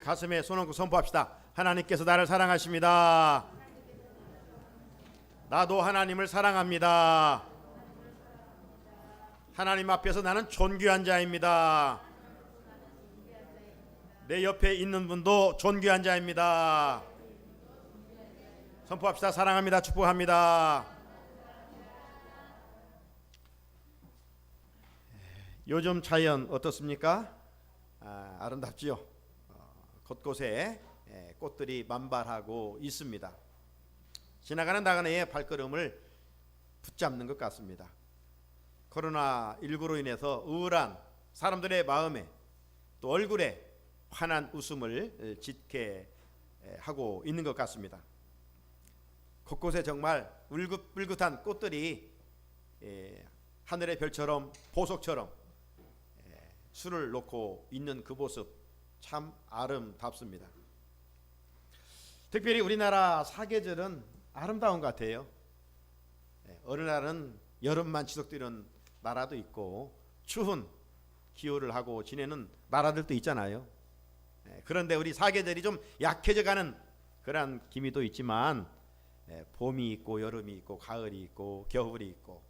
가슴에 손 얹고 선포합시다. 하나님께서 나를 사랑하십니다. 나도 하나님을 사랑합니다. 하나님 앞에서 나는 존귀한 자입니다. 내 옆에 있는 분도 존귀한 자입니다. 선포합시다. 사랑합니다. 축복합니다. 요즘 자연 어떻습니까? 아름답지요. 곳곳에 꽃들이 만발하고 있습니다. 지나가는 나그네의 발걸음을 붙잡는 것 같습니다. 코로나19로 인해서 우울한 사람들의 마음에 또 얼굴에 환한 웃음을 짓게 하고 있는 것 같습니다. 곳곳에 정말 울긋불긋한 꽃들이 하늘의 별처럼 보석처럼 술을 놓고 있는 그 모습 참 아름답습니다. 특별히 우리나라 사계절은 아름다운 것 같아요. 어느 날은 여름만 지속되는 나라도 있고 추운 기후를 하고 지내는 나라들도 있잖아요. 그런데 우리 사계절이 좀 약해져가는 그런 기미도 있지만 봄이 있고 여름이 있고 가을이 있고 겨울이 있고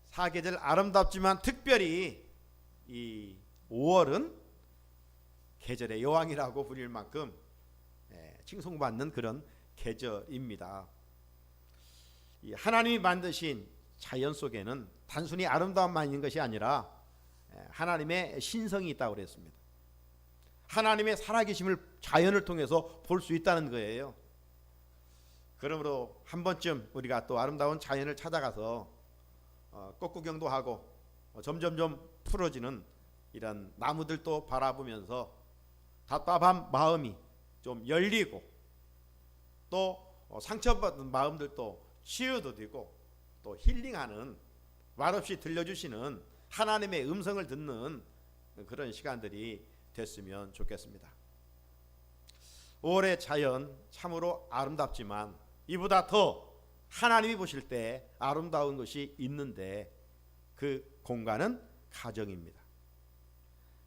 사계절 아름답지만 특별히 이 5월은 계절의 여왕이라고 불릴 만큼 칭송받는 그런 계절입니다. 하나님이 만드신 자연 속에는 단순히 아름다움만 있는 것이 아니라 하나님의 신성이 있다고 그랬습니다. 하나님의 살아계심을 자연을 통해서 볼 수 있다는 거예요. 그러므로 한 번쯤 우리가 또 아름다운 자연을 찾아가서 꽃 구경도 하고 점점점 풀어지는 이런 나무들도 바라보면서 답답한 마음이 좀 열리고 또 상처받은 마음들도 치유도 또 힐링하는 말없이 들려주시는 하나님의 음성을 듣는 그런 시간들이 됐으면 좋겠습니다. 5월의 자연 참으로 아름답지만 이보다 더 하나님이 보실 때 아름다운 것이 있는데 그 공간은 가정입니다.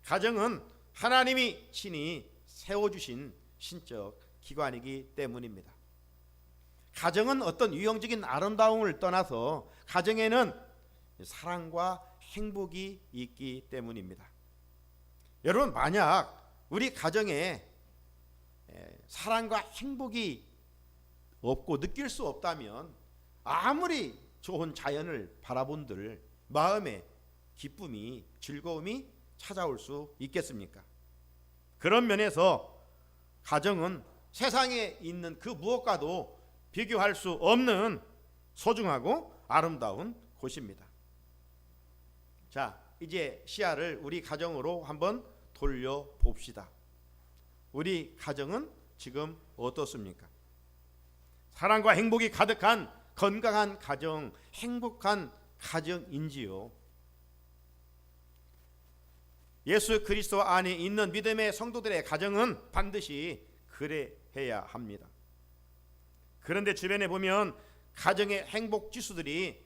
가정은 하나님이 친히 세워주신 신적 기관이기 때문입니다. 가정은 어떤 유형적인 아름다움을 떠나서 가정에는 사랑과 행복이 있기 때문입니다. 여러분, 만약 우리 가정에 사랑과 행복이 없고 느낄 수 없다면 아무리 좋은 자연을 바라본들 마음에 기쁨이 즐거움이 찾아올 수 있겠습니까? 그런 면에서 가정은 세상에 있는 그 무엇과도 비교할 수 없는 소중하고 아름다운 곳입니다. 자, 이제 시야를 우리 가정으로 한번 돌려봅시다. 우리 가정은 지금 어떻습니까? 사랑과 행복이 가득한 건강한 가정, 행복한 가정인지요? 예수 그리스도 안에 있는 믿음의 성도들의 가정은 반드시 그래야 합니다. 그런데 주변에 보면 가정의 행복 지수들이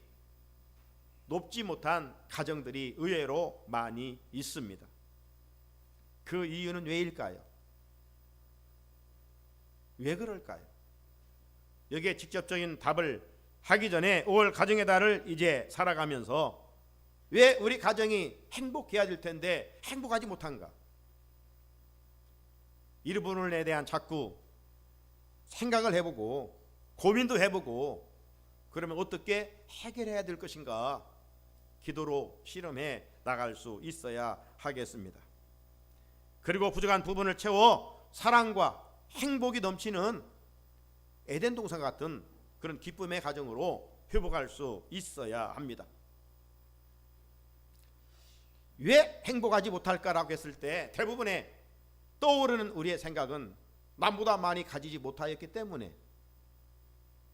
높지 못한 가정들이 의외로 많이 있습니다. 그 이유는 왜일까요? 왜 그럴까요? 여기에 직접적인 답을 하기 전에 5월 가정의 달을 이제 살아가면서 왜 우리 가정이 행복해야 될 텐데 행복하지 못한가? 이 부분에 대한 자꾸 생각을 해보고 고민도 해보고 그러면 어떻게 해결해야 될 것인가 기도로 실험해 나갈 수 있어야 하겠습니다. 그리고 부족한 부분을 채워 사랑과 행복이 넘치는 에덴 동산 같은 그런 기쁨의 가정으로 회복할 수 있어야 합니다. 왜 행복하지 못할까라고 했을 때 대부분의 떠오르는 우리의 생각은 남보다 많이 가지지 못하였기 때문에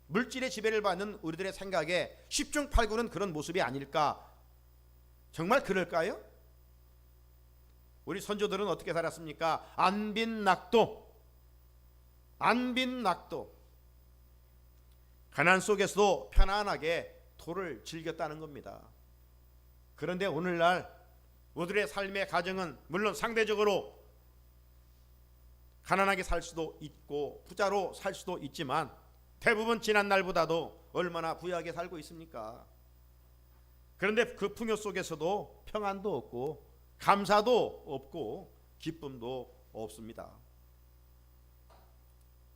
물질의 지배를 받는 우리들의 생각에 10중 8구는 그런 모습이 아닐까? 정말 그럴까요? 우리 선조들은 어떻게 살았습니까? 안빈낙도 가난 속에서도 편안하게 도를 즐겼다는 겁니다. 그런데 오늘날 우리들의 삶의 가정은 물론 상대적으로 가난하게 살 수도 있고 부자로 살 수도 있지만 대부분 지난 날보다도 얼마나 부유하게 살고 있습니까? 그런데 그 풍요 속에서도 평안도 없고 감사도 없고 기쁨도 없습니다.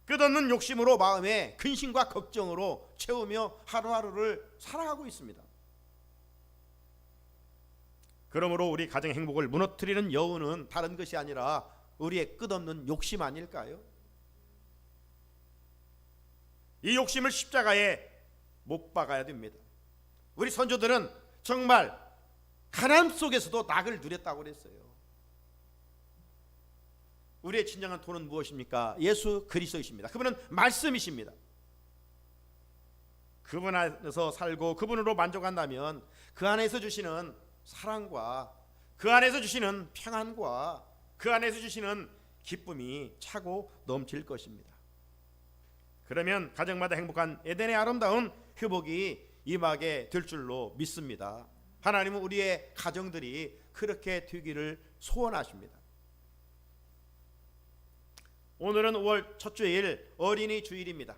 끝없는 욕심으로 마음에 근심과 걱정으로 채우며 하루하루를 살아가고 있습니다. 그러므로 우리 가정 행복을 무너뜨리는 여우는 다른 것이 아니라 우리의 끝없는 욕심 아닐까요? 이 욕심을 십자가에 못 박아야 됩니다. 우리 선조들은 정말 가난 속에서도 낙을 누렸다고 그랬어요. 우리의 진정한 돈은 무엇입니까? 예수 그리스도이십니다. 그분은 말씀이십니다. 그분 안에서 살고 그분으로 만족한다면 그 안에서 주시는 사랑과 그 안에서 주시는 평안과 그 안에서 주시는 기쁨이 차고 넘칠 것입니다. 그러면 가정마다 행복한 에덴의 아름다운 회복이 임하게 될 줄로 믿습니다. 하나님은 우리의 가정들이 그렇게 되기를 소원하십니다. 오늘은 5월 첫 주일 어린이 주일입니다.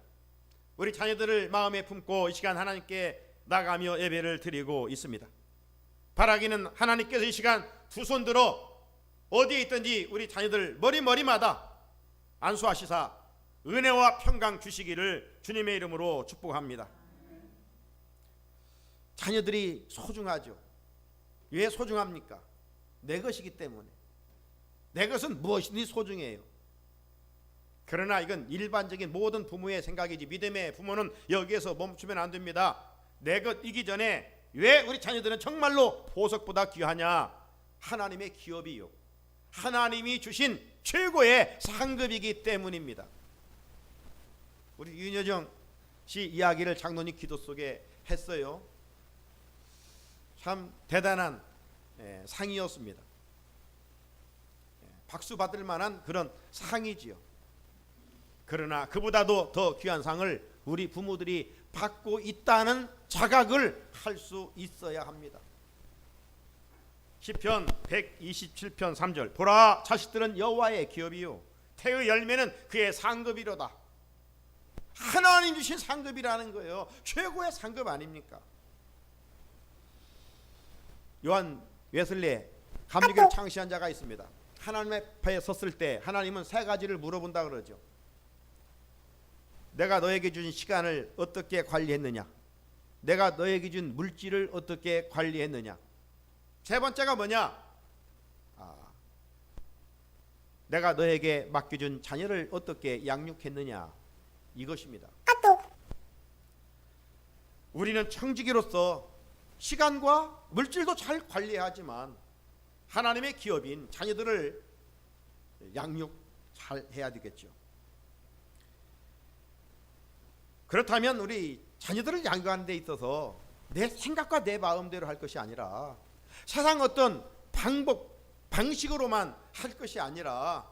우리 자녀들을 마음에 품고 이 시간 하나님께 나가며 예배를 드리고 있습니다. 바라기는 하나님께서 이 시간 두 손 들어 어디에 있든지 우리 자녀들 머리마다 안수하시사 은혜와 평강 주시기를 주님의 이름으로 축복합니다. 자녀들이 소중하죠. 왜 소중합니까? 내 것이기 때문에. 내 것은 무엇이든지 소중해요. 그러나 이건 일반적인 모든 부모의 생각이지 믿음의 부모는 여기에서 멈추면 안 됩니다. 내 것이기 전에 왜 우리 자녀들은 정말로 보석보다 귀하냐? 하나님의 기업이요, 하나님이 주신 최고의 상급이기 때문입니다. 우리 윤여정 씨 이야기를 장로님 기도 속에 했어요. 참 대단한 상이었습니다. 박수 받을 만한 그런 상이지요. 그러나 그보다도 더 귀한 상을 우리 부모들이 받고 있다는 자각을 할 수 있어야 합니다. 시편 127편 3절 보라 자식들은 여호와의 기업이요 태의 열매는 그의 상급이로다. 하나님 주신 상급이라는 거예요. 최고의 상급 아닙니까? 요한 웨슬리 감리교를 창시한 자가 있습니다. 하나님 앞에 섰을 때 하나님은 세 가지를 물어본다 그러죠. 내가 너에게 준 시간을 어떻게 관리했느냐? 내가 너에게 준 물질을 어떻게 관리했느냐? 세 번째가 뭐냐? 내가 너에게 맡겨준 자녀를 어떻게 양육했느냐? 이것입니다. 우리는 청지기로서 시간과 물질도 잘 관리하지만 하나님의 기업인 자녀들을 양육 잘 해야 되겠죠. 그렇다면 우리 자녀들을 양육하는 데 있어서 내 생각과 내 마음대로 할 것이 아니라 세상 어떤 방식으로만 할 것이 아니라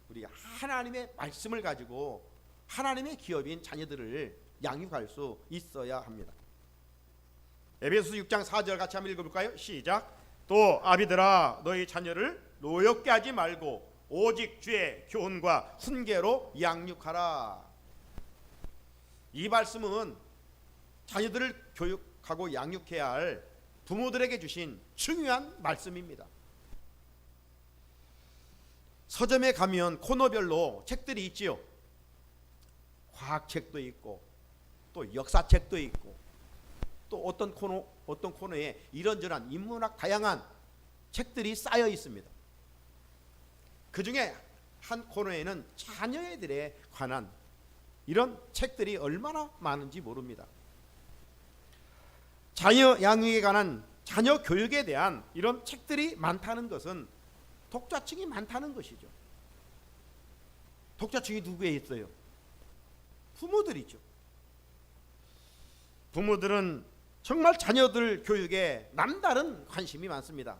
우리 하나님의 말씀을 가지고 하나님의 기업인 자녀들을 양육할 수 있어야 합니다. 에베소서 6장 4절 같이 한번 읽어볼까요? 시작. 또 아비들아 너희 자녀를 노엽게 하지 말고 오직 주의 교훈과 훈계로 양육하라. 이 말씀은 자녀들을 교육하고 양육해야 할 부모들에게 주신 중요한 말씀입니다. 서점에 가면 코너별로 책들이 있지요. 과학책도 있고 또 역사책도 있고 또 어떤 코너에 이런저런 인문학 다양한 책들이 쌓여 있습니다. 그 중에 한 코너에는 자녀들에 관한 이런 책들이 얼마나 많은지 모릅니다. 자녀 양육에 관한 자녀 교육에 대한 이런 책들이 많다는 것은 독자층이 많다는 것이죠. 독자층이 누구에 있어요? 부모들이죠. 부모들은 정말 자녀들 교육에 남다른 관심이 많습니다.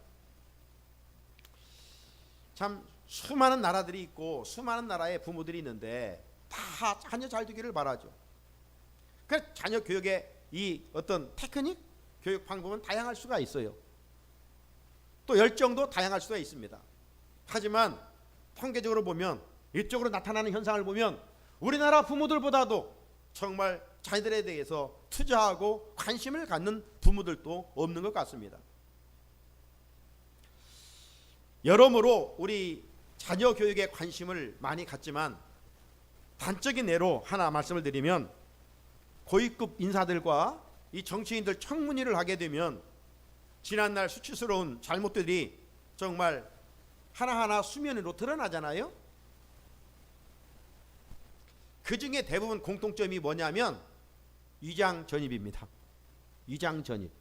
참 수많은 나라들이 있고 수많은 나라의 부모들이 있는데 다 자녀 잘 되기를 바라죠. 그래서 자녀 교육의 이 어떤 테크닉, 교육 방법은 다양할 수가 있어요. 또 열정도 다양할 수가 있습니다. 하지만 통계적으로 보면 이쪽으로 나타나는 현상을 보면 우리나라 부모들보다도 정말 자녀들에 대해서 투자하고 관심을 갖는 부모들도 없는 것 같습니다. 여러모로 우리 자녀 교육에 관심을 많이 갖지만 단적인 예로 하나 말씀을 드리면, 고위급 인사들과 이 정치인들 청문회를 하게 되면 지난날 수치스러운 잘못들이 정말 하나하나 수면 위로 드러나잖아요. 그 중에 대부분 공통점이 뭐냐면 위장 전입입니다. 위장 전입.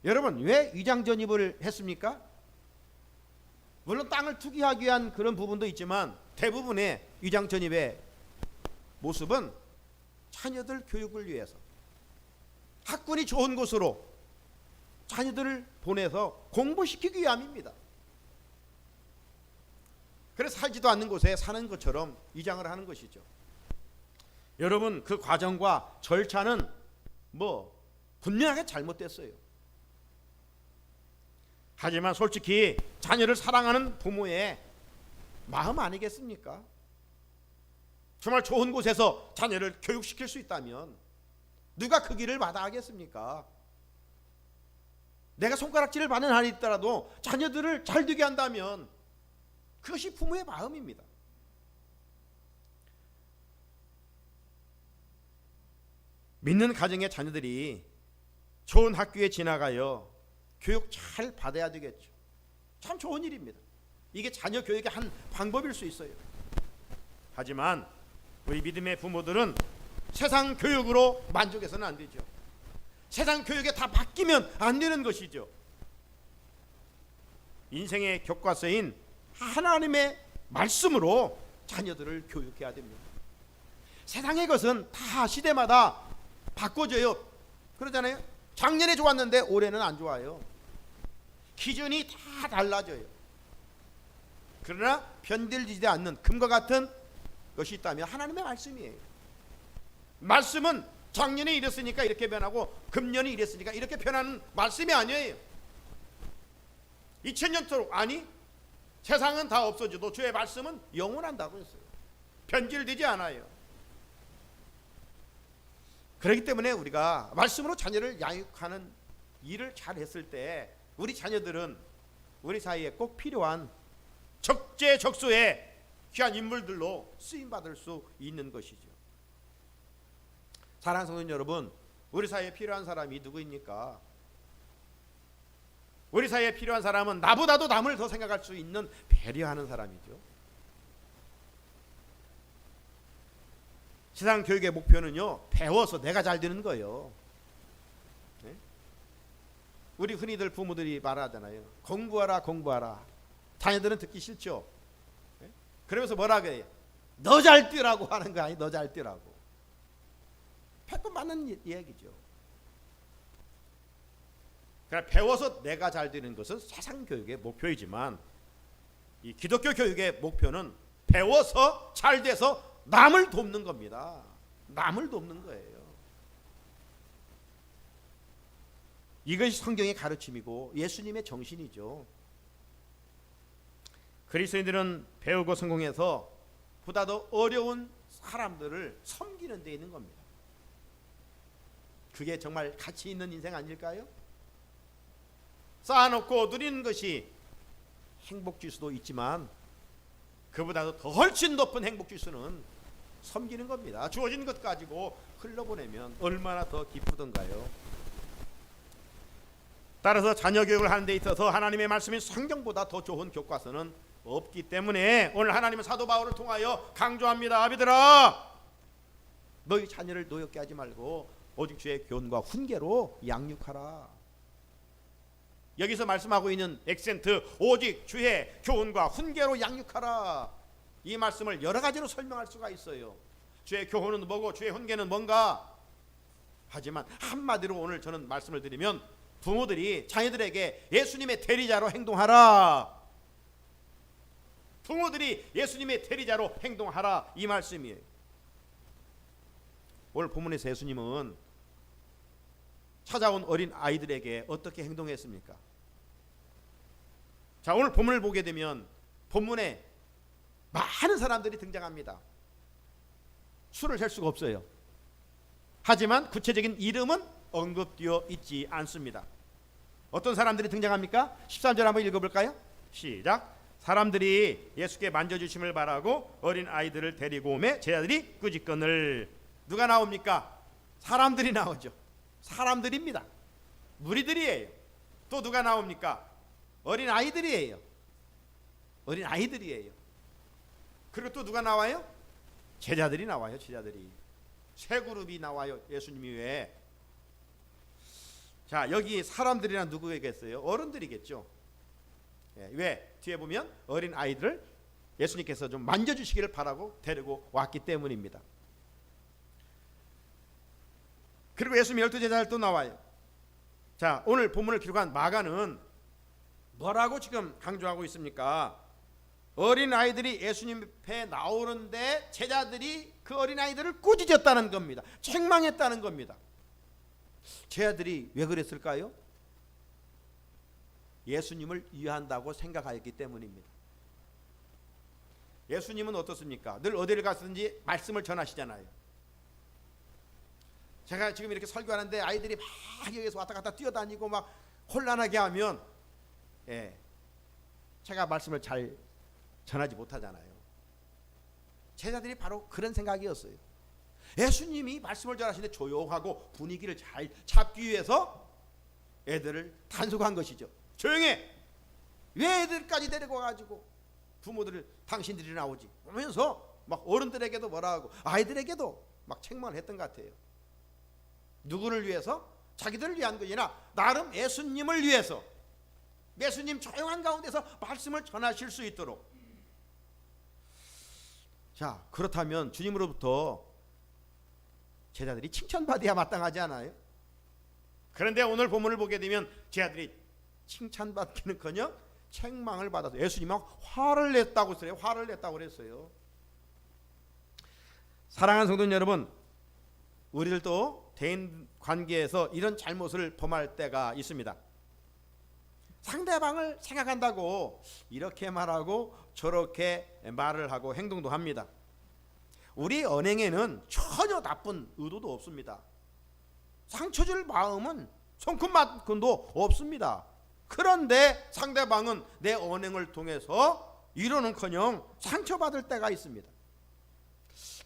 여러분, 왜 위장 전입을 했습니까? 물론 땅을 투기하기 위한 그런 부분도 있지만 대부분의 위장 전입의 모습은 자녀들 교육을 위해서, 학군이 좋은 곳으로 자녀들을 보내서 공부시키기 위함입니다. 그래서 살지도 않는 곳에 사는 것처럼 위장을 하는 것이죠. 여러분, 그 과정과 절차는 분명하게 잘못됐어요. 하지만 솔직히 자녀를 사랑하는 부모의 마음 아니겠습니까? 정말 좋은 곳에서 자녀를 교육시킬 수 있다면 누가 그 길을 마다하겠습니까? 내가 손가락질을 받는 한이 있더라도 자녀들을 잘 되게 한다면 그것이 부모의 마음입니다. 믿는 가정의 자녀들이 좋은 학교에 지나가요 교육 잘 받아야 되겠죠. 참 좋은 일입니다. 이게 자녀 교육의 한 방법일 수 있어요. 하지만 우리 믿음의 부모들은 세상 교육으로 만족해서는 안 되죠. 세상 교육에 다 맡기면 안 되는 것이죠. 인생의 교과서인 하나님의 말씀으로 자녀들을 교육해야 됩니다. 세상의 것은 다 시대마다 바꿔져요. 그러잖아요. 작년에 좋았는데 올해는 안 좋아요. 기준이 다 달라져요. 그러나 변질되지 않는 금과 같은 것이 있다면 하나님의 말씀이에요. 말씀은 작년에 이랬으니까 이렇게 변하고 금년에 이랬으니까 이렇게 변하는 말씀이 아니에요. 2000년토록, 아니 세상은 다 없어져도 주의 말씀은 영원한다고 했어요. 변질되지 않아요. 그렇기 때문에 우리가 말씀으로 자녀를 양육하는 일을 잘 했을 때 우리 자녀들은 우리 사이에 꼭 필요한 적재적소의 귀한 인물들로 쓰임받을 수 있는 것이죠. 사랑하는 성도 여러분, 우리 사이에 필요한 사람이 누구입니까? 우리 사이에 필요한 사람은 나보다도 남을 더 생각할 수 있는 배려하는 사람이죠. 세상 교육의 목표는요, 배워서 내가 잘 되는 거예요. 네? 우리 흔히들 부모들이 말하잖아요. 공부하라 공부하라. 자녀들은 듣기 싫죠. 네? 그러면서 뭐라 그래요? 너 잘 뛰라고 하는 거 아니, 너 잘 뛰라고. 100번 맞는 이야기죠. 그러니까 배워서 내가 잘 되는 것은 세상 교육의 목표이지만 이 기독교 교육의 목표는 배워서 잘 돼서 남을 돕는 겁니다. 남을 돕는 거예요. 이것이 성경의 가르침이고 예수님의 정신이죠. 그리스도인들은 배우고 성공해서 보다 더 어려운 사람들을 섬기는 데 있는 겁니다. 그게 정말 가치 있는 인생 아닐까요? 쌓아놓고 누리는 것이 행복지수도 있지만 그보다도 더 훨씬 높은 행복지수는 섬기는 겁니다. 주어진 것 가지고 흘러보내면 얼마나 더 기쁘던가요. 따라서 자녀 교육을 하는 데 있어서 하나님의 말씀인 성경보다 더 좋은 교과서는 없기 때문에 오늘 하나님은 사도 바울을 통하여 강조합니다. 아비들아, 너희 자녀를 노엽게 하지 말고 오직 주의 교훈과 훈계로 양육하라. 여기서 말씀하고 있는 액센트, 오직 주의 교훈과 훈계로 양육하라. 이 말씀을 여러 가지로 설명할 수가 있어요. 주의 교훈은 뭐고 주의 훈계는 뭔가? 하지만 한마디로 오늘 저는 말씀을 드리면 부모들이 자녀들에게 예수님의 대리자로 행동하라. 부모들이 예수님의 대리자로 행동하라, 이 말씀이에요. 오늘 본문에서 예수님은 찾아온 어린 아이들에게 어떻게 행동했습니까? 자, 오늘 본문을 보게 되면 본문에 많은 사람들이 등장합니다. 수를 셀 수가 없어요. 하지만 구체적인 이름은 언급되어 있지 않습니다. 어떤 사람들이 등장합니까? 13절 한번 읽어볼까요? 시작. 사람들이 예수께 만져주심을 바라고 어린 아이들을 데리고 오매 제자들이 끄집건을. 누가 나옵니까? 사람들이 나오죠. 사람들입니다. 무리들이에요. 또 누가 나옵니까? 어린 아이들이에요. 어린 아이들이에요. 그리고 또 누가 나와요? 제자들이 나와요. 제자들이 세 그룹이 나와요. 예수님 이외에. 자, 여기 사람들이란 누구겠어요? 어른들이겠죠. 왜? 뒤에 보면 어린 아이들을 예수님께서 좀 만져주시기를 바라고 데리고 왔기 때문입니다. 그리고 예수님 12제자들 또 나와요. 자, 오늘 본문을 기록한 마가는 뭐라고 지금 강조하고 있습니까? 어린 아이들이 예수님 앞에 나오는데 제자들이 그 어린 아이들을 꾸짖었다는 겁니다. 책망했다는 겁니다. 제자들이 왜 그랬을까요? 예수님을 위한다고 생각하였기 때문입니다. 예수님은 어떻습니까? 늘 어디를 갔든지 말씀을 전하시잖아요. 제가 지금 이렇게 설교하는데 아이들이 막 여기서 왔다 갔다 뛰어다니고 막 혼란하게 하면 제가 말씀을 잘 전하지 못하잖아요. 제자들이 바로 그런 생각이었어요. 예수님이 말씀을 전하시는데 조용하고 분위기를 잘 잡기 위해서 애들을 단속한 것이죠. 조용해. 왜 애들까지 데리고 가지고 부모들을 당신들이 나오지 하면서 막 어른들에게도 뭐라 하고 아이들에게도 막 책망을 했던 것 같아요. 누구를 위해서? 자기들을 위한 것이 아니라 나름 예수님을 위해서, 예수님 조용한 가운데서 말씀을 전하실 수 있도록. 자, 그렇다면 주님으로부터 제자들이 칭찬받아야 마땅하지 않아요? 그런데 오늘 본문을 보게 되면 제자들이 칭찬받기는커녕 책망을 받아서 예수님하고 화를 냈다고 했어요. 화를 냈다고 그랬어요. 사랑하는 성도 여러분, 우리들도 대인 관계에서 이런 잘못을 범할 때가 있습니다. 상대방을 생각한다고 이렇게 말하고 저렇게 말을 하고 행동도 합니다. 우리 언행에는 전혀 나쁜 의도도 없습니다. 상처 줄 마음은 손끝만큼도 없습니다. 그런데 상대방은 내 언행을 통해서 위로는커녕 상처받을 때가 있습니다.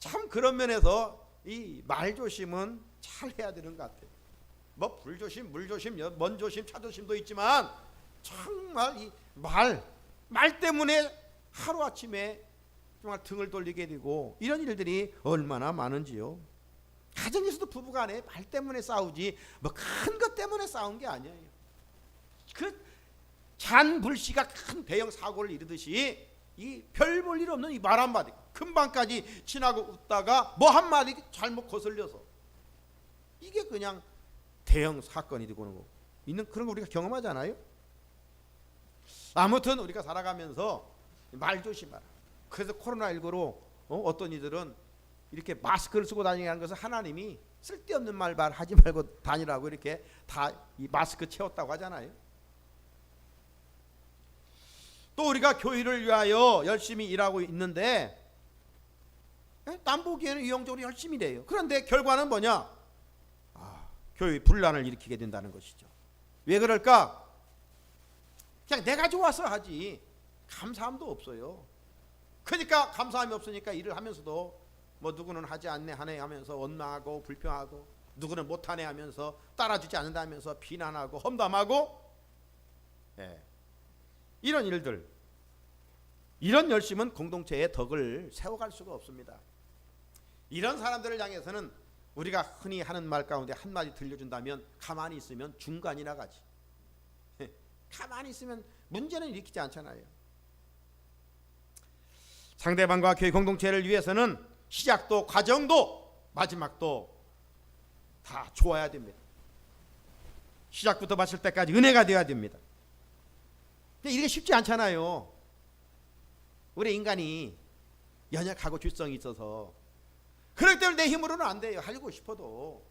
참 그런 면에서 이 말조심은 잘 해야 되는 것 같아요. 뭐 불조심, 물조심, 먼조심, 차조심도 있지만 정말 이 말 때문에 하루아침에 정말 등을 돌리게 되고 이런 일들이 얼마나 많은지요. 가정에서도 부부간에 말 때문에 싸우지 뭐 큰 것 때문에 싸운 게 아니에요. 그 잔불씨가 큰 대형 사고를 이루듯이 이 별 볼 일 없는 이 말 한마디 금방까지 지나고 웃다가 뭐 한마디 잘못 거슬려서 이게 그냥 대형 사건이 되고 있는 그런 거 우리가 경험하잖아요. 아무튼 우리가 살아가면서 말 조심하라. 그래서 코로나19로 어떤 이들은 이렇게 마스크를 쓰고 다니는 것은 하나님이 쓸데없는 말 하지 말고 다니라고 이렇게 다 이 마스크 채웠다고 하잖아요. 또 우리가 교회를 위하여 열심히 일하고 있는데 남 보기에는 이용적으로 열심히 일해요. 그런데 결과는 뭐냐? 교회 분란을 일으키게 된다는 것이죠. 왜 그럴까? 그냥 내가 좋아서 하지 감사함도 없어요. 그러니까 감사함이 없으니까 일을 하면서도 뭐 누구는 하지 않네 하네 하면서 원망하고 불평하고 누구는 못하네 하면서 따라주지 않는다 하면서 비난하고 험담하고 이런 일들, 이런 열심은 공동체의 덕을 세워갈 수가 없습니다. 이런 사람들을 향해서는 우리가 흔히 하는 말 가운데 한마디 들려준다면 가만히 있으면 중간이나 가지. 가만히 있으면 문제는 일으키지 않잖아요. 상대방과 교회 공동체를 위해서는 시작도 과정도 마지막도 다 좋아야 됩니다. 시작부터 마칠 때까지 은혜가 되어야 됩니다. 근데 이게 쉽지 않잖아요. 우리 인간이 연약하고 죄성이 있어서 그렇기 때문에 내 힘으로는 안 돼요. 하고 싶어도.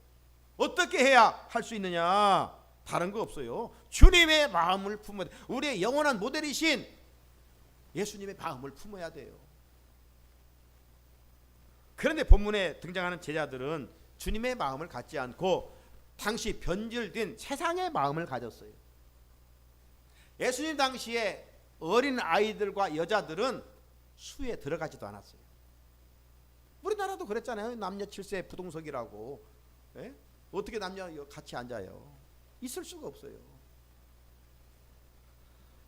어떻게 해야 할 수 있느냐? 다른 거 없어요. 주님의 마음을 품어야 돼요. 우리의 영원한 모델이신 예수님의 마음을 품어야 돼요. 그런데 본문에 등장하는 제자들은 주님의 마음을 갖지 않고 당시 변질된 세상의 마음을 가졌어요. 예수님 당시에 어린 아이들과 여자들은 수에 들어가지도 않았어요. 우리나라도 그랬잖아요. 남녀 7세 부동석이라고. 예? 어떻게 남녀 같이 앉아요? 있을 수가 없어요.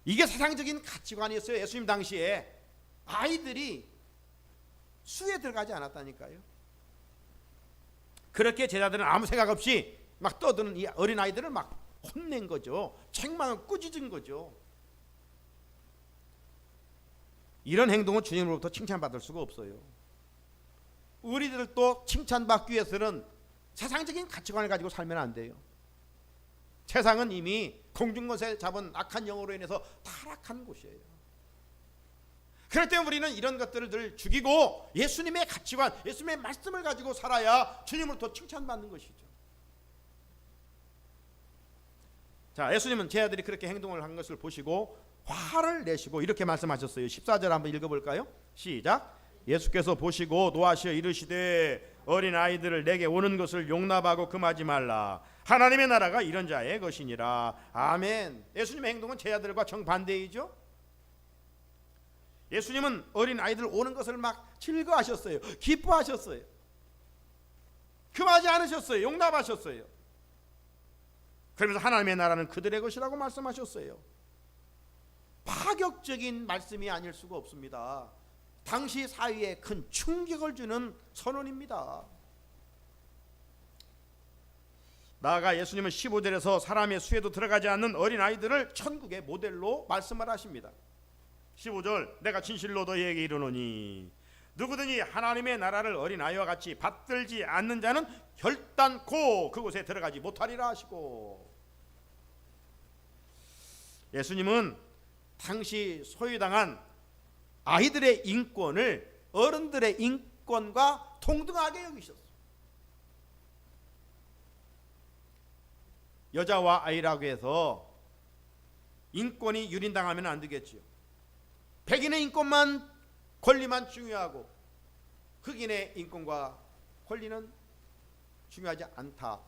이게 세상적인 가치관이었어요. 예수님 당시에 아이들이 수에 들어가지 않았다니까요. 그렇게 제자들은 아무 생각 없이 막 떠드는 이 어린 아이들을 막 혼낸 거죠. 책망을 꾸짖은 거죠. 이런 행동은 주님으로부터 칭찬받을 수가 없어요. 우리들도 칭찬받기 위해서는 세상적인 가치관을 가지고 살면 안 돼요. 세상은 이미 공중것에 잡은 악한 영으로 인해서 타락한 곳이에요. 그럴 때 우리는 이런 것들을 늘 죽이고 예수님의 가치관, 예수님의 말씀을 가지고 살아야 주님으로부터 칭찬받는 것이죠. 자, 예수님은 제자들이 그렇게 행동을 한 것을 보시고 화를 내시고 이렇게 말씀하셨어요. 14절 한번 읽어볼까요? 시작. 예수께서 보시고 노하시어 이르시되 어린 아이들을 내게 오는 것을 용납하고 금하지 말라. 하나님의 나라가 이런 자의 것이니라. 아멘. 예수님의 행동은 제자들과 정반대이죠. 예수님은 어린 아이들 오는 것을 막 즐거워하셨어요. 기뻐하셨어요. 금하지 않으셨어요. 용납하셨어요. 그러면서 하나님의 나라는 그들의 것이라고 말씀하셨어요. 파격적인 말씀이 아닐 수가 없습니다. 당시 사회에 큰 충격을 주는 선언입니다. 나아가 예수님은 15절에서 사람의 수에도 들어가지 않는 어린아이들을 천국의 모델로 말씀을 하십니다. 15절 내가 진실로 너희에게 이르노니 누구든지 하나님의 나라를 어린아이와 같이 받들지 않는 자는 결단코 그곳에 들어가지 못하리라 하시고, 예수님은 당시 소유당한 아이들의 인권을 어른들의 인권과 동등하게 여기셨어요. 여자와 아이라고 해서 인권이 유린당하면 안 되겠지요. 백인의 인권만 권리만 중요하고 흑인의 인권과 권리는 중요하지 않다.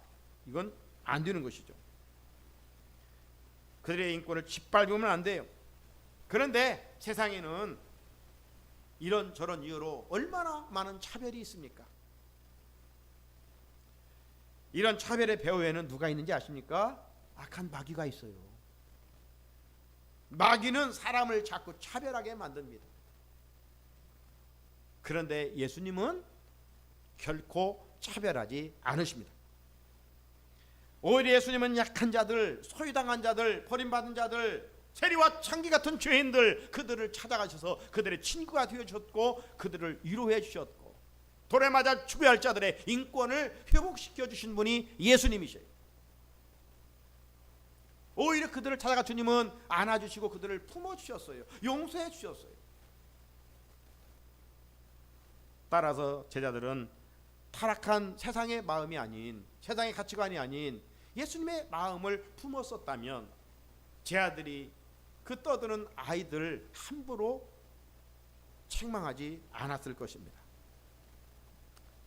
이건 안 되는 것이죠. 그들의 인권을 짓밟으면 안 돼요. 그런데 세상에는 이런저런 이유로 얼마나 많은 차별이 있습니까? 이런 차별의 배후에는 누가 있는지 아십니까? 악한 마귀가 있어요. 마귀는 사람을 자꾸 차별하게 만듭니다. 그런데 예수님은 결코 차별하지 않으십니다. 오히려 예수님은 약한 자들, 소유당한 자들, 버림받은 자들, 세리와 창기 같은 죄인들, 그들을 찾아가셔서 그들의 친구가 되어주셨고 그들을 위로해 주셨고 돌에 맞아 죽어야 할 자들의 인권을 회복시켜 주신 분이 예수님이셔요. 오히려 그들을 찾아가 주님은 안아주시고 그들을 품어주셨어요. 용서해 주셨어요. 따라서 제자들은 타락한 세상의 마음이 아닌, 세상의 가치관이 아닌 예수님의 마음을 품었었다면 제 아들이 그 떠드는 아이들 함부로 책망하지 않았을 것입니다.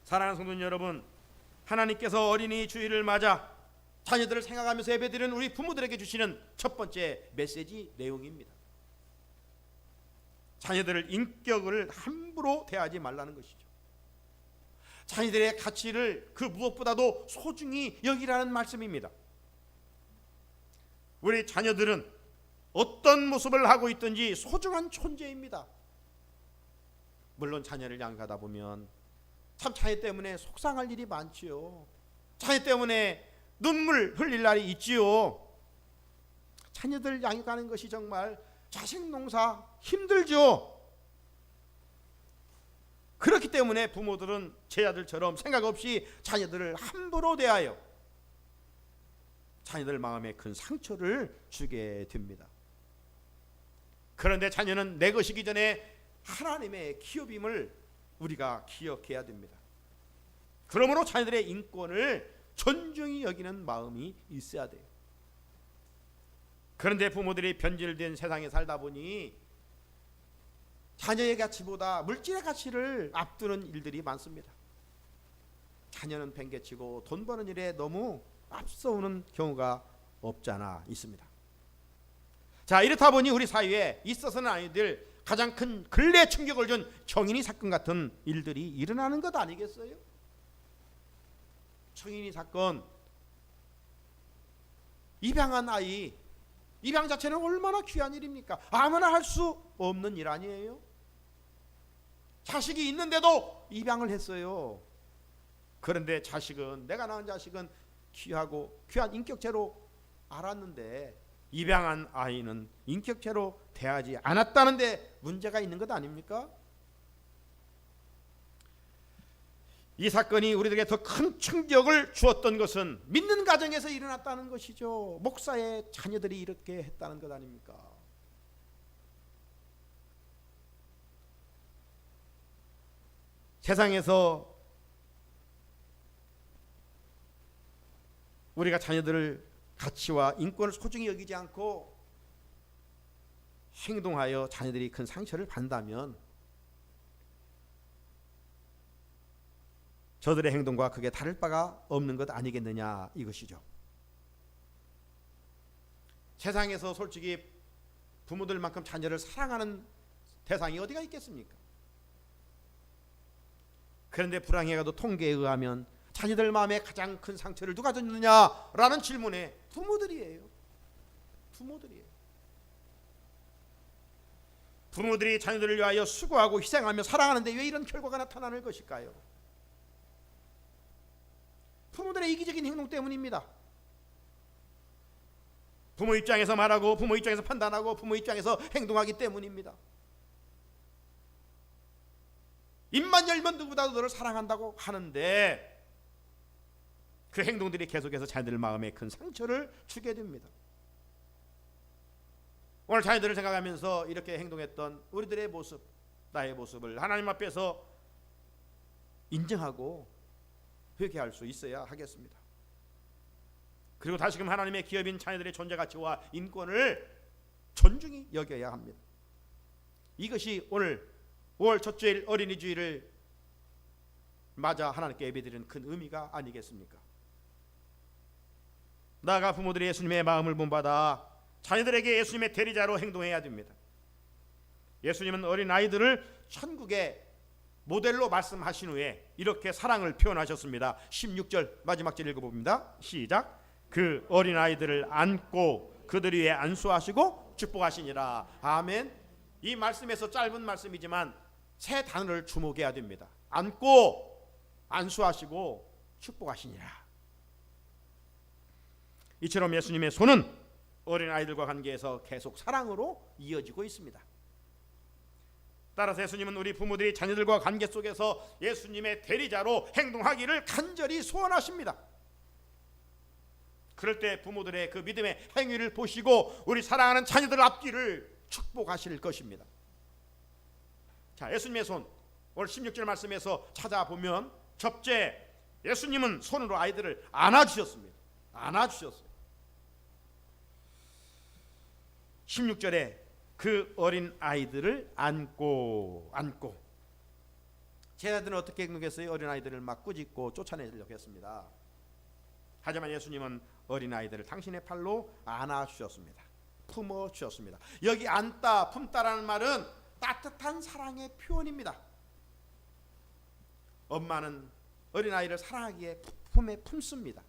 사랑하는 성도 여러분, 하나님께서 어린이 주일을 맞아 자녀들을 생각하면서 예배드리는 우리 부모들에게 주시는 첫 번째 메시지 내용입니다. 자녀들을 인격을 함부로 대하지 말라는 것이죠. 자녀들의 가치를 그 무엇보다도 소중히 여기라는 말씀입니다. 우리 자녀들은 어떤 모습을 하고 있든지 소중한 존재입니다. 물론 자녀를 양육하다 보면 참 자녀 때문에 속상할 일이 많지요. 자녀 때문에 눈물 흘릴 날이 있지요. 자녀들 양육하는 것이 정말 자식 농사 힘들죠. 그렇기 때문에 부모들은 제자들처럼 생각 없이 자녀들을 함부로 대하여 자녀들 마음에 큰 상처를 주게 됩니다. 그런데 자녀는 내 것이기 전에 하나님의 기업임을 우리가 기억해야 됩니다. 그러므로 자녀들의 인권을 존중히 여기는 마음이 있어야 돼요. 그런데 부모들이 변질된 세상에 살다 보니 자녀의 가치보다 물질의 가치를 앞두는 일들이 많습니다. 자녀는 팽개치고 돈 버는 일에 너무 앞서오는 경우가 없잖아 있습니다. 자, 이렇다 보니 우리 사회에 있어서는 아니들 가장 큰 근래 충격을 준 정인이 사건 같은 일들이 일어나는 것 아니겠어요? 정인이 사건, 입양한 아이, 입양 자체는 얼마나 귀한 일입니까? 아무나 할 수 없는 일 아니에요? 자식이 있는데도 입양을 했어요. 그런데 자식은, 내가 낳은 자식은 귀하고 귀한 인격체로 알았는데 입양한 아이는 인격체로 대하지 않았다는데 문제가 있는 것 아닙니까? 이 사건이 우리들에게 더 큰 충격을 주었던 것은 믿는 가정에서 일어났다는 것이죠. 목사의 자녀들이 이렇게 했다는 것 아닙니까? 세상에서 우리가 자녀들을 가치와 인권을 소중히 여기지 않고 행동하여 자녀들이 큰 상처를 받는다면 저들의 행동과 크게 다를 바가 없는 것 아니겠느냐 이것이죠. 세상에서 솔직히 부모들만큼 자녀를 사랑하는 대상이 어디가 있겠습니까? 그런데 불황해가도 통계에 의하면 자녀들 마음에 가장 큰 상처를 누가 줬느냐라는 질문에 부모들이에요. 부모들이 자녀들을 위하여 수고하고 희생하며 사랑하는데 왜 이런 결과가 나타나는 것일까요? 부모들의 이기적인 행동 때문입니다. 부모 입장에서 말하고 부모 입장에서 판단하고 부모 입장에서 행동하기 때문입니다. 입만 열면 누구보다도 너를 사랑한다고 하는데 그 행동들이 계속해서 자녀들 마음에 큰 상처를 주게 됩니다. 오늘 자녀들을 생각하면서 이렇게 행동했던 우리들의 모습, 나의 모습을 하나님 앞에서 인정하고 회개할 수 있어야 하겠습니다. 그리고 다시금 하나님의 기업인 자녀들의 존재 가치와 인권을 존중히 여겨야 합니다. 이것이 오늘 5월 첫주일 어린이 주일을 맞아 하나님께 예배드리는 큰 의미가 아니겠습니까? 나아가 부모들이 예수님의 마음을 본받아 자녀들에게 예수님의 대리자로 행동해야 됩니다. 예수님은 어린아이들을 천국의 모델로 말씀하신 후에 이렇게 사랑을 표현하셨습니다. 16절 마지막 절 읽어봅니다. 시작. 그 어린아이들을 안고 그들 위에 안수하시고 축복하시니라. 아멘. 이 말씀에서 짧은 말씀이지만 세 단어를 주목해야 됩니다. 안고, 안수하시고 축복하시니라. 이처럼 예수님의 손은 어린아이들과 관계에서 계속 사랑으로 이어지고 있습니다. 따라서 예수님은 우리 부모들이 자녀들과 관계 속에서 예수님의 대리자로 행동하기를 간절히 소원하십니다. 그럴 때 부모들의 그 믿음의 행위를 보시고 우리 사랑하는 자녀들 앞길을 축복하실 것입니다. 자, 예수님의 손, 오늘 16절 말씀에서 찾아보면 첫째, 예수님은 손으로 아이들을 안아주셨습니다. 안아주셨어요. 16절에 그 어린 아이들을 안고 제자들은 어떻게 행동했어요? 어린 아이들을 막 꾸짖고 쫓아내려고 했습니다. 하지만 예수님은 어린 아이들을 당신의 팔로 안아주셨습니다. 품어주셨습니다. 여기 안다, 품다라는 말은 따뜻한 사랑의 표현입니다. 엄마는 어린 아이를 사랑하기에 품에 품습니다.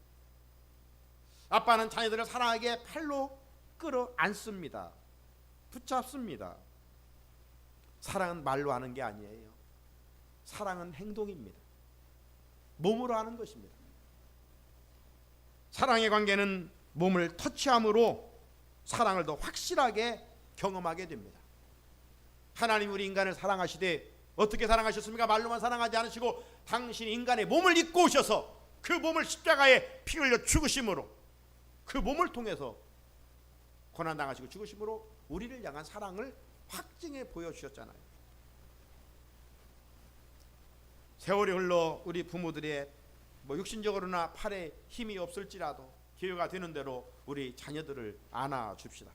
아빠는 자녀들을 사랑하기에 팔로 끌어 안습니다. 붙잡습니다. 사랑은 말로 하는 게 아니에요. 사랑은 행동입니다. 몸으로 하는 것입니다. 사랑의 관계는 몸을 터치함으로 사랑을 더 확실하게 경험하게 됩니다. 하나님 우리 인간을 사랑하시되 어떻게 사랑하셨습니까? 말로만 사랑하지 않으시고 당신 인간의 몸을 입고 오셔서 그 몸을 십자가에 피 흘려 죽으심으로 그 몸을 통해서 고난당하시고 죽으심으로 우리를 향한 사랑을 확증해 보여주셨잖아요. 세월이 흘러 우리 부모들의 육신적으로나 팔에 힘이 없을지라도 기회가 되는 대로 우리 자녀들을 안아줍시다.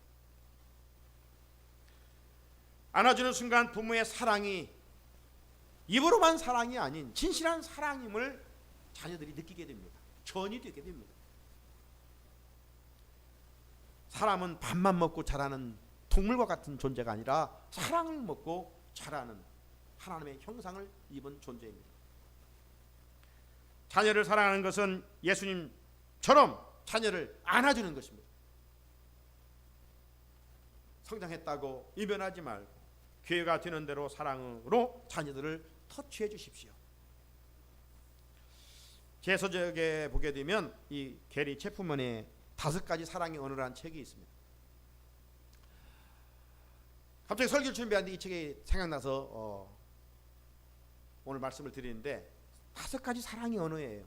안아주는 순간 부모의 사랑이 입으로만 사랑이 아닌 진실한 사랑임을 자녀들이 느끼게 됩니다. 전이 되게 됩니다. 사람은 밥만 먹고 자라는 동물과 같은 존재가 아니라 사랑을 먹고 자라는 하나님의 형상을 입은 존재입니다. 자녀를 사랑하는 것은 예수님처럼 자녀를 안아주는 것입니다. 성장했다고 이변하지 말고 기회가 되는 대로 사랑으로 자녀들을 터치해 주십시오. 제 서적에 보게 되면 이 게리 체프먼의 5가지 사랑의 언어라는 책이 있습니다. 갑자기 설교를 준비하는데 이 책이 생각나서 오늘 말씀을 드리는데 5가지 사랑의 언어예요.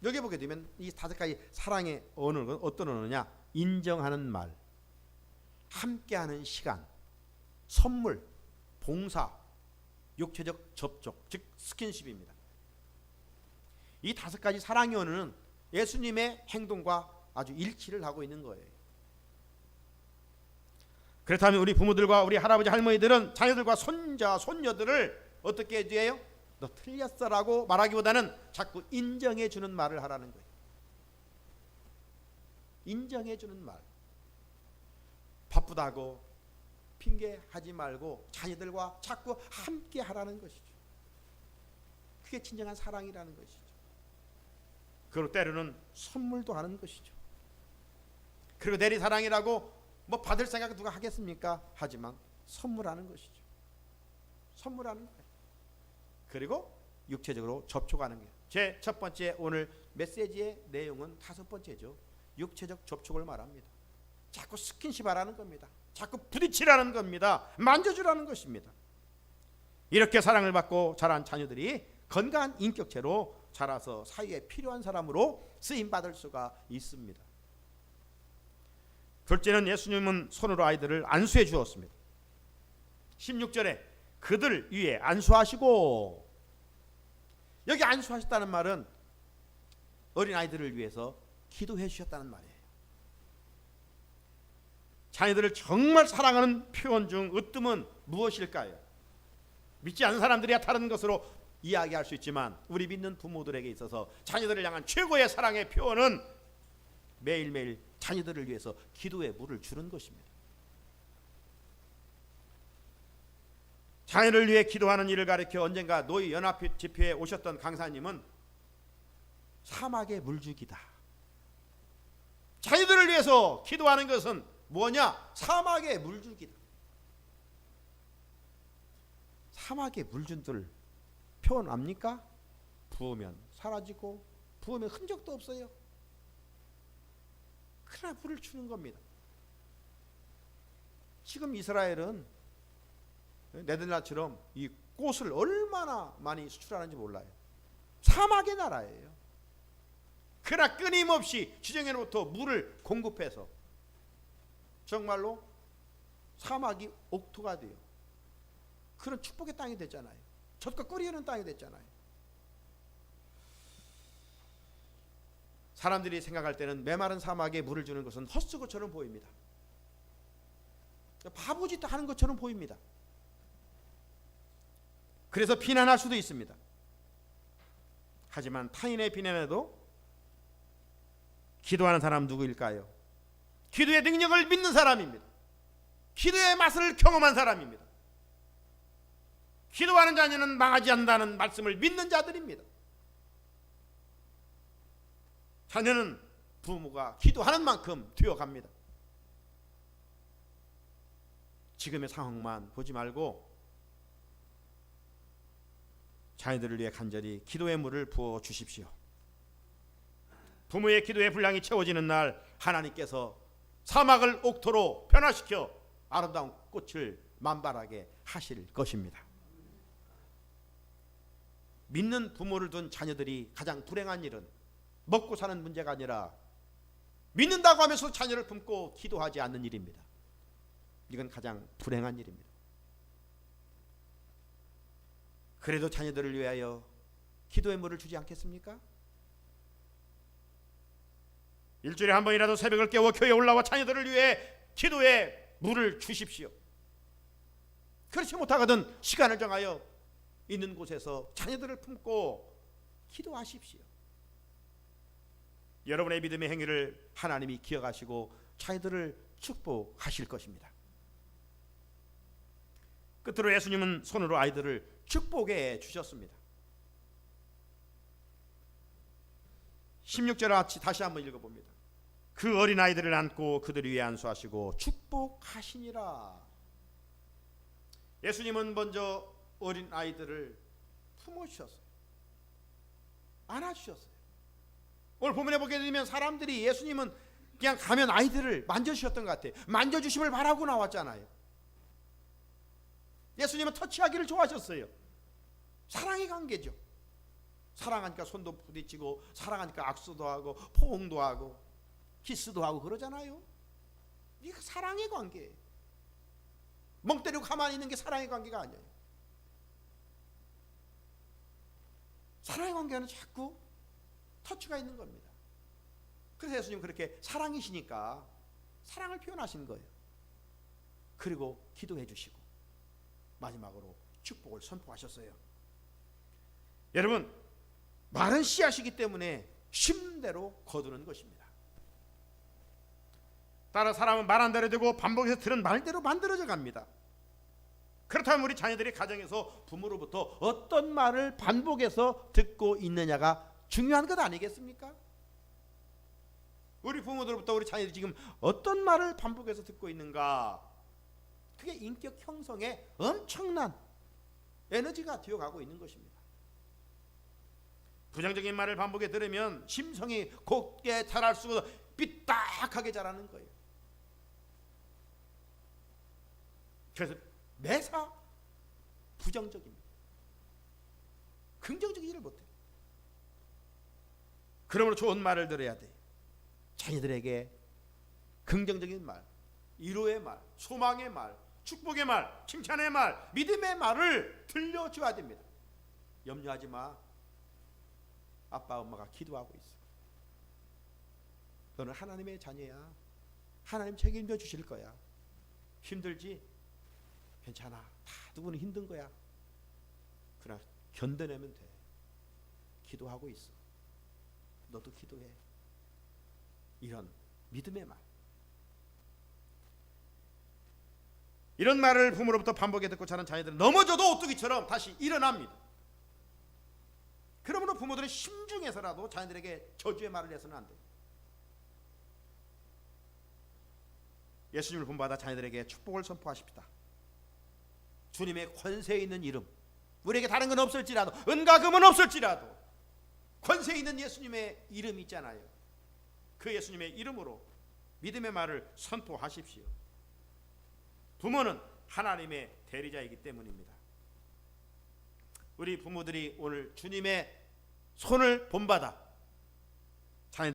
여기 보게 되면 이 5가지 사랑의 언어는 어떤 언어냐? 인정하는 말, 함께하는 시간, 선물, 봉사, 육체적 접촉, 즉 스킨십입니다. 이 5가지 사랑의 언어는 예수님의 행동과 아주 일치를 하고 있는 거예요. 그렇다면 우리 부모들과 우리 할아버지 할머니들은 자녀들과 손자 손녀들을 어떻게 해줘요? 너 틀렸어라고 말하기보다는 자꾸 인정해 주는 말을 하라는 거예요. 인정해 주는 말. 바쁘다고 핑계하지 말고 자녀들과 자꾸 함께 하라는 것이죠. 그게 진정한 사랑이라는 것이죠. 그리고 때로는 선물도 하는 것이죠. 그리고 내리사랑이라고 뭐 받을 생각 누가 하겠습니까? 하지만 선물하는 것이죠. 선물하는 거예요. 그리고 육체적으로 접촉하는 거예요. 제 첫 번째 오늘 메시지의 내용은 5번째죠. 육체적 접촉을 말합니다. 자꾸 스킨십 하라는 겁니다. 자꾸 부딪히라는 겁니다. 만져주라는 것입니다. 이렇게 사랑을 받고 자란 자녀들이 건강한 인격체로 자라서 사회에 필요한 사람으로 쓰임받을 수가 있습니다. 둘째는 예수님은 손으로 아이들을 안수해 주었습니다. 16절에 그들 위에 안수하시고, 여기 안수하셨다는 말은 어린아이들을 위해서 기도해 주셨다는 말이에요. 자녀들을 정말 사랑하는 표현 중 으뜸은 무엇일까요? 믿지 않는 사람들이야 다른 것으로 이야기할 수 있지만 우리 믿는 부모들에게 있어서 자녀들을 향한 최고의 사랑의 표현은 매일매일 자녀들을 위해서 기도의 물을 주는 것입니다. 자녀를 위해 기도하는 일을 가리켜 언젠가 노이 연합 집회에 오셨던 강사님은 사막의 물주기다. 자녀들을 위해서 기도하는 것은 뭐냐? 사막의 물주기다. 사막의 물준들 표현 압니까? 부으면 사라지고 부으면 흔적도 없어요. 그러나 물을 주는 겁니다. 지금 이스라엘은 네덜란드처럼 이 꽃을 얼마나 많이 수출하는지 몰라요. 사막의 나라예요. 그러나 끊임없이 지정해로부터 물을 공급해서 정말로 사막이 옥토가 돼요. 그런 축복의 땅이 됐잖아요. 젖과 꿀이 흐르는 땅이 됐잖아요. 사람들이 생각할 때는 메마른 사막에 물을 주는 것은 헛수고처럼 보입니다. 바보짓 하는 것처럼 보입니다. 그래서 비난할 수도 있습니다. 하지만 타인의 비난에도 기도하는 사람 누구일까요? 기도의 능력을 믿는 사람입니다. 기도의 맛을 경험한 사람입니다. 기도하는 자녀는 망하지 않는다는 말씀을 믿는 자들입니다. 자녀는 부모가 기도하는 만큼 되어갑니다. 지금의 상황만 보지 말고 자녀들을 위해 간절히 기도의 물을 부어 주십시오. 부모의 기도의 분량이 채워지는 날 하나님께서 사막을 옥토로 변화시켜 아름다운 꽃을 만발하게 하실 것입니다. 믿는 부모를 둔 자녀들이 가장 불행한 일은 먹고 사는 문제가 아니라 믿는다고 하면서 자녀를 품고 기도하지 않는 일입니다. 이건 가장 불행한 일입니다. 그래도 자녀들을 위하여 기도의 물을 주지 않겠습니까? 일주일에 한 번이라도 새벽을 깨워 교회에 올라와 자녀들을 위해 기도의 물을 주십시오. 그렇지 못하거든 시간을 정하여 있는 곳에서 자녀들을 품고 기도하십시오. 여러분의 믿음의 행위를 하나님이 기억하시고 자녀들을 축복하실 것입니다. 끝으로 예수님은 손으로 아이들을 축복해 주셨습니다. 16절 다시 한번 읽어봅니다. 그 어린아이들을 안고 그들 위에 안수하시고 축복하시니라. 예수님은 먼저 어린아이들을 품어주셨어요. 안아주셨어요. 오늘 본문에 보게 되면 사람들이 예수님은 그냥 가면 아이들을 만져주셨던 것 같아요. 만져주심을 바라고 나왔잖아요. 예수님은 터치하기를 좋아하셨어요. 사랑의 관계죠. 사랑하니까 손도 부딪히고, 사랑하니까 악수도 하고, 포옹도 하고, 키스도 하고 그러잖아요. 이게 사랑의 관계예요. 멍 때리고 가만히 있는 게 사랑의 관계가 아니에요. 사랑의 관계는 자꾸 터치가 있는 겁니다. 그래서 예수님 그렇게 사랑이시니까 사랑을 표현하신 거예요. 그리고 기도해 주시고 마지막으로 축복을 선포하셨어요. 여러분, 말은 씨앗이기 때문에 심는 대로 거두는 것입니다. 따라 사람은 말한 대로 되고 반복해서 들은 말대로 만들어져 갑니다. 그렇다면 우리 자녀들이 가정에서 부모로부터 어떤 말을 반복해서 듣고 있느냐가 중요한 것 아니겠습니까? 우리 부모들로부터 우리 자녀들이 지금 어떤 말을 반복해서 듣고 있는가, 그게 인격 형성에 엄청난 에너지가 되어가고 있는 것입니다. 부정적인 말을 반복해 들으면 심성이 곱게 자랄 수 삐딱하게 자라는 거예요. 그래서 매사 부정적입니다. 긍정적이지를 못해요. 그러므로 좋은 말을 들어야 돼요. 자녀들에게 긍정적인 말, 위로의 말, 소망의 말, 축복의 말, 칭찬의 말, 믿음의 말을 들려줘야 됩니다. 염려하지 마. 아빠 엄마가 기도하고 있어. 너는 하나님의 자녀야. 하나님 책임져 주실 거야. 힘들지? 괜찮아. 다 누구는 힘든 거야. 그러나 견뎌내면 돼. 기도하고 있어. 너도 기도해. 이런 믿음의 말. 이런 말을 부모로부터 반복해 듣고 자란 자녀들은 넘어져도 오뚜기처럼 다시 일어납니다. 그러므로 부모들은 심중해서라도 자녀들에게 저주의 말을 해서는 안 돼요. 예수님을 본받아 자녀들에게 축복을 선포하십시다. 주님의 권세 있는 이름, 우리에게 다른 건 없을지라도, 은과 금은 없을지라도 권세 있는 예수님의 이름이 있잖아요. 그 예수님의 이름으로 믿음의 말을 선포하십시오. 부모는 하나님의 대리자이기 때문입니다. 우리 부모들이 오늘 주님의 손을 본받아